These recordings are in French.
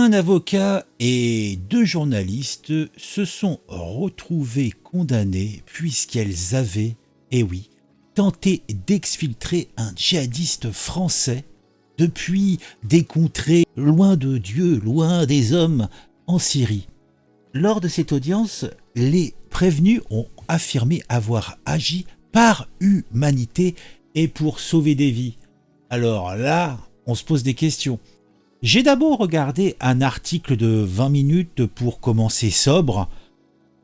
Un avocat et deux journalistes se sont retrouvés condamnés puisqu'elles avaient, eh oui, tenté d'exfiltrer un djihadiste français depuis des contrées loin de Dieu, loin des hommes, en Syrie. Lors de cette audience, les prévenus ont affirmé avoir agi par humanité et pour sauver des vies. Alors là, on se pose des questions. J'ai d'abord regardé un article de 20 minutes pour commencer sobre.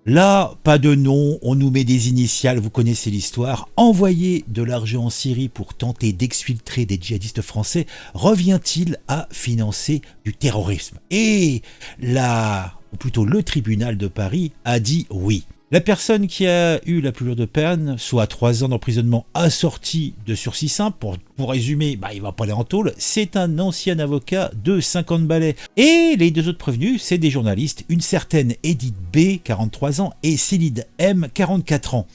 Là, pas de nom, on nous met des initiales, vous connaissez l'histoire. Envoyer de l'argent en Syrie pour tenter d'exfiltrer des djihadistes français revient-il à financer du terrorisme? Et là, ou plutôt le tribunal de Paris a dit oui. La personne qui a eu la plus lourde peine, soit 3 ans d'emprisonnement assorti de sursis simple, pour résumer, il va pas aller en tôle, c'est un ancien avocat de 50 balais. Et les deux autres prévenus, c'est des journalistes, une certaine Edith B, 43 ans, et Céline M, 44 ans.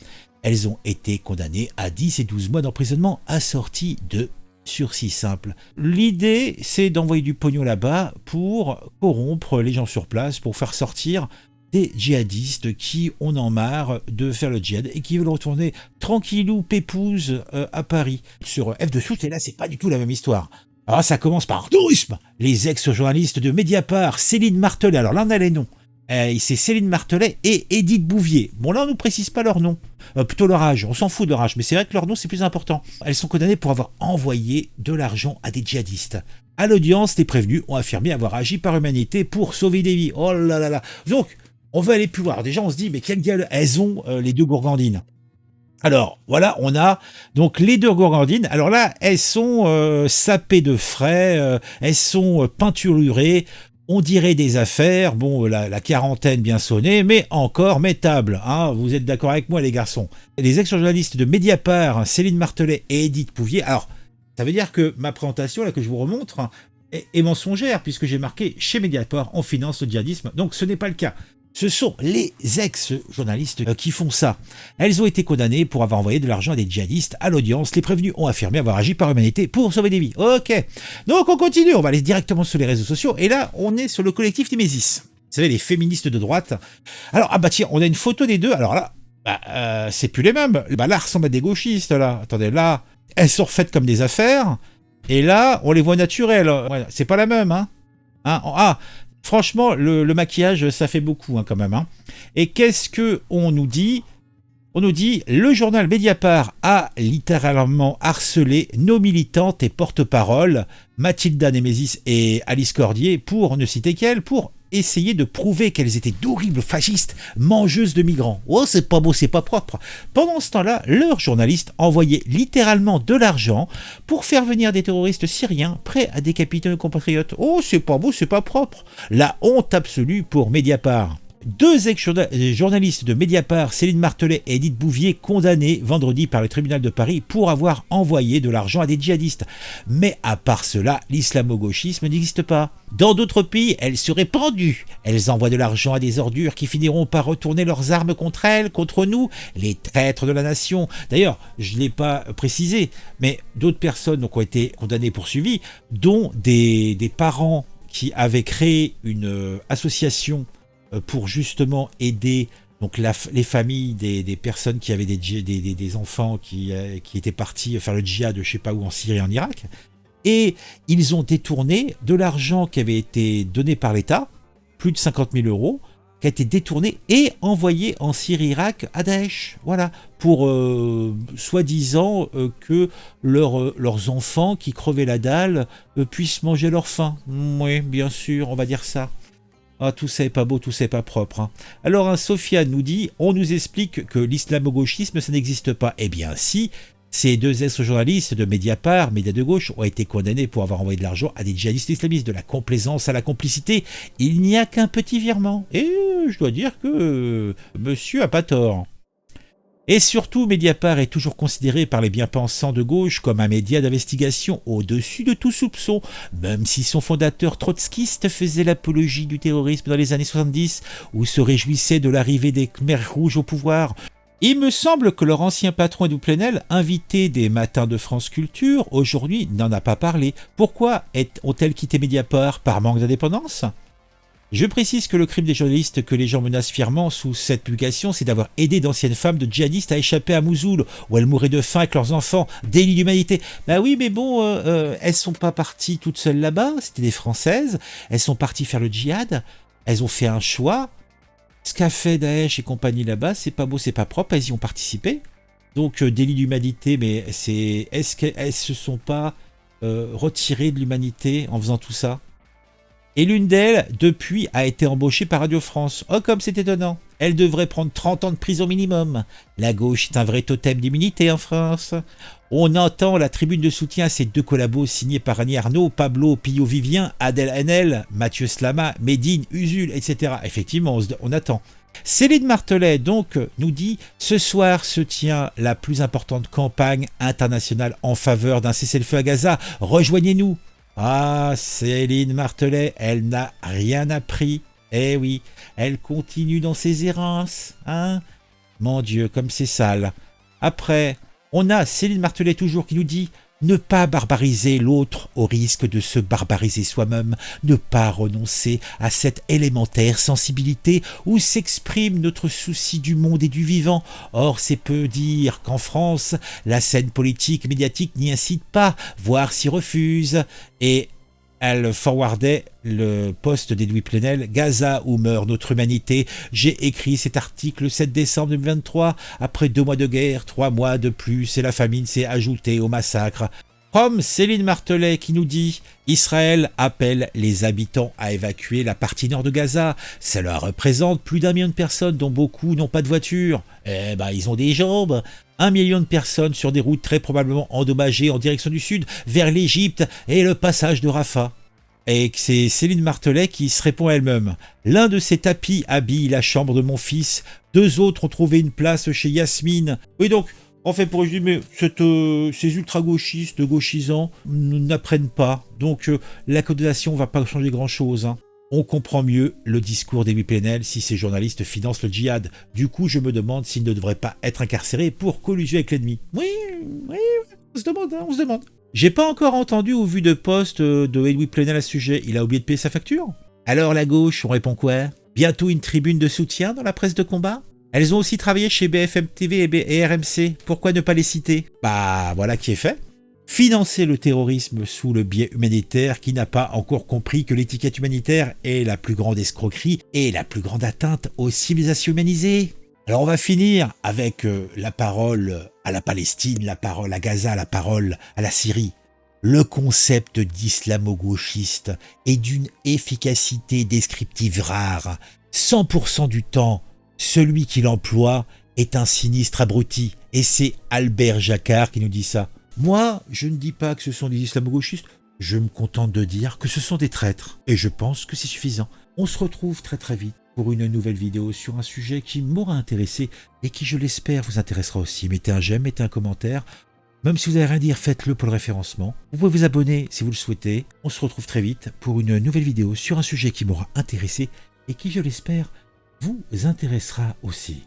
Elles ont été condamnées à 10 et 12 mois d'emprisonnement assorti de sursis simple. L'idée, c'est d'envoyer du pognon là-bas pour corrompre les gens sur place, pour faire sortir des djihadistes qui en ont marre de faire le djihad et qui veulent retourner tranquillou pépouze à Paris. Sur F de shoot, et là c'est pas du tout la même histoire. Alors ça commence par tourisme. Les ex-journalistes de Mediapart, Céline Martelet, alors là on a les noms. C'est Céline Martelet et Edith Bouvier. Bon là on ne nous précise pas leur nom, plutôt leur âge, on s'en fout de leur âge, mais c'est vrai que leur nom c'est plus important. Elles sont condamnées pour avoir envoyé de l'argent à des djihadistes. À l'audience, les prévenus ont affirmé avoir agi par humanité pour sauver des vies. Oh là là là. Donc, on veut aller plus loin. Déjà, on se dit, mais quelle gueule elles ont, les deux gourgandines. Alors, voilà, on a donc les deux gourgandines. Alors là, elles sont sapées de frais, elles sont peinturlurées. On dirait des affaires. Bon, la quarantaine bien sonnée, mais encore mettable. Hein, vous êtes d'accord avec moi, les garçons? Les ex-journalistes de Mediapart, Céline Martelet et Edith Bouvier. Alors, ça veut dire que ma présentation, là, que je vous remontre, est mensongère, puisque j'ai marqué chez Mediapart, on finance le djihadisme. Donc, ce n'est pas le cas. Ce sont les ex-journalistes qui font ça. Elles ont été condamnées pour avoir envoyé de l'argent à des djihadistes. À l'audience, les prévenus ont affirmé avoir agi par humanité pour sauver des vies. Ok, donc on continue, on va aller directement sur les réseaux sociaux. Et là, on est sur le collectif Némésis. Vous savez, les féministes de droite. Alors, tiens, on a une photo des deux. Alors là, c'est plus les mêmes. Là, ressemble à des gauchistes, là. Attendez, là, elles sont refaites comme des affaires. Et là, on les voit naturelles. Ouais, c'est pas la même, hein. Franchement, le maquillage, ça fait beaucoup quand même. Hein. Et qu'est-ce qu'on nous dit? On nous dit, le journal Mediapart a littéralement harcelé nos militantes et porte-parole, Mathilda Némésis et Alice Cordier, pour ne citer qu'elles, pour essayer de prouver qu'elles étaient d'horribles fascistes mangeuses de migrants. Oh, c'est pas beau, c'est pas propre. Pendant ce temps-là, leurs journalistes envoyaient littéralement de l'argent pour faire venir des terroristes syriens prêts à décapiter nos compatriotes. Oh, c'est pas beau, c'est pas propre. La honte absolue pour Mediapart. Deux ex-journalistes de Mediapart, Céline Martelet et Edith Bouvier, condamnés vendredi par le tribunal de Paris pour avoir envoyé de l'argent à des djihadistes. Mais à part cela, l'islamo-gauchisme n'existe pas. Dans d'autres pays, elles seraient pendues. Elles envoient de l'argent à des ordures qui finiront par retourner leurs armes contre elles, contre nous, les traîtres de la nation. D'ailleurs, je ne l'ai pas précisé, mais d'autres personnes ont été condamnées, poursuivies, dont des parents qui avaient créé une association pour justement aider donc les familles des personnes qui avaient des enfants qui étaient partis faire le djihad, je ne sais pas où, en Syrie, en Irak. Et ils ont détourné de l'argent qui avait été donné par l'État, plus de 50 000 euros, qui a été détourné et envoyé en Syrie-Irak à Daesh. Voilà, pour soi-disant que leurs enfants qui crevaient la dalle puissent manger leur faim. Oui, bien sûr, on va dire ça. Ah, tout ça est pas beau, tout ça est pas propre. Hein. Alors, Sofiane nous dit, on nous explique que l'islamo-gauchisme, ça n'existe pas. Eh bien, si, ces deux ex-journalistes de Mediapart, médias de gauche, ont été condamnés pour avoir envoyé de l'argent à des djihadistes islamistes. De la complaisance à la complicité, il n'y a qu'un petit virement. Et je dois dire que monsieur a pas tort. Et surtout, Mediapart est toujours considéré par les bien-pensants de gauche comme un média d'investigation au-dessus de tout soupçon, même si son fondateur trotskiste faisait l'apologie du terrorisme dans les années 70, ou se réjouissait de l'arrivée des Khmers rouges au pouvoir. Il me semble que leur ancien patron Edouard Plenel, invité des Matins de France Culture, aujourd'hui n'en a pas parlé. Pourquoi ont-elles quitté Mediapart? Par manque d'indépendance? Je précise que le crime des journalistes que les gens menacent fièrement sous cette publication, c'est d'avoir aidé d'anciennes femmes de djihadistes à échapper à Mossoul, où elles mouraient de faim avec leurs enfants. Délit d'humanité. Bah oui, mais bon, elles sont pas parties toutes seules là-bas, c'était des Françaises. Elles sont parties faire le djihad, elles ont fait un choix. Ce qu'a fait Daesh et compagnie là-bas, c'est pas beau, c'est pas propre, elles y ont participé. Donc délit d'humanité, mais est-ce qu'elles se sont pas retirées de l'humanité en faisant tout ça? Et l'une d'elles, depuis, a été embauchée par Radio France. Oh, comme c'est étonnant. Elle devrait prendre 30 ans de prison minimum. La gauche est un vrai totem d'immunité en France. On entend la tribune de soutien à ces deux collabos signés par Annie Arnaud, Pablo Pillot-Vivien, Adèle Haenel, Mathieu Slama, Médine, Usul, etc. Effectivement, on attend. Céline Martelet, donc, nous dit « Ce soir se tient la plus importante campagne internationale en faveur d'un cessez-le-feu à Gaza. Rejoignez-nous ». Ah, Céline Martelet, elle n'a rien appris. Eh oui, elle continue dans ses errances, hein. Mon Dieu, comme c'est sale. Après, on a Céline Martelet toujours qui nous dit « Ne pas barbariser l'autre au risque de se barbariser soi-même, ne pas renoncer à cette élémentaire sensibilité où s'exprime notre souci du monde et du vivant. Or, c'est peu dire qu'en France, la scène politique et médiatique n'y incite pas, voire s'y refuse. » Et elle forwardait le post d'Edoui Plenel, « Gaza où meurt notre humanité. J'ai écrit cet article le 7 décembre 2023. Après 2 mois de guerre, 3 mois de plus, et la famine s'est ajoutée au massacre. » Comme Céline Martelet qui nous dit « Israël appelle les habitants à évacuer la partie nord de Gaza. Cela représente plus d'1 million de personnes dont beaucoup n'ont pas de voiture. Eh ben, ils ont des jambes. 1 million de personnes sur des routes très probablement endommagées en direction du sud, vers l'Égypte et le passage de Rafah. » Et c'est Céline Martelet qui se répond elle-même. « L'un de ces tapis habille la chambre de mon fils. 2 autres ont trouvé une place chez Yasmine. » Oui, donc, en fait, pour résumer, ces ultra-gauchistes, gauchisants, n'apprennent pas. Donc, la condamnation ne va pas changer grand-chose, hein. On comprend mieux le discours d'Edoui Plenel si ces journalistes financent le djihad. Du coup, je me demande s'ils ne devraient pas être incarcérés pour collusion avec l'ennemi. Oui, on se demande, hein, on se demande. J'ai pas encore entendu ou vu de post de Edoui Plenel à ce sujet. Il a oublié de payer sa facture? Alors la gauche, on répond quoi? Bientôt une tribune de soutien dans la presse de combat? Elles ont aussi travaillé chez BFM TV et RMC. Pourquoi ne pas les citer? Bah voilà qui est fait. Financer le terrorisme sous le biais humanitaire qui n'a pas encore compris que l'étiquette humanitaire est la plus grande escroquerie et la plus grande atteinte aux civilisations humanisées. Alors on va finir avec la parole à la Palestine, la parole à Gaza, la parole à la Syrie. Le concept d'islamo-gauchiste est d'une efficacité descriptive rare. 100% du temps, celui qui l'emploie est un sinistre abruti. Et c'est Albert Jacquard qui nous dit ça. Moi, je ne dis pas que ce sont des islamo-gauchistes, je me contente de dire que ce sont des traîtres. Et je pense que c'est suffisant. On se retrouve très très vite pour une nouvelle vidéo sur un sujet qui m'aura intéressé et qui, je l'espère, vous intéressera aussi. Mettez un j'aime, mettez un commentaire. Même si vous n'avez rien à dire, faites-le pour le référencement. Vous pouvez vous abonner si vous le souhaitez. On se retrouve très vite pour une nouvelle vidéo sur un sujet qui m'aura intéressé et qui, je l'espère, vous intéressera aussi.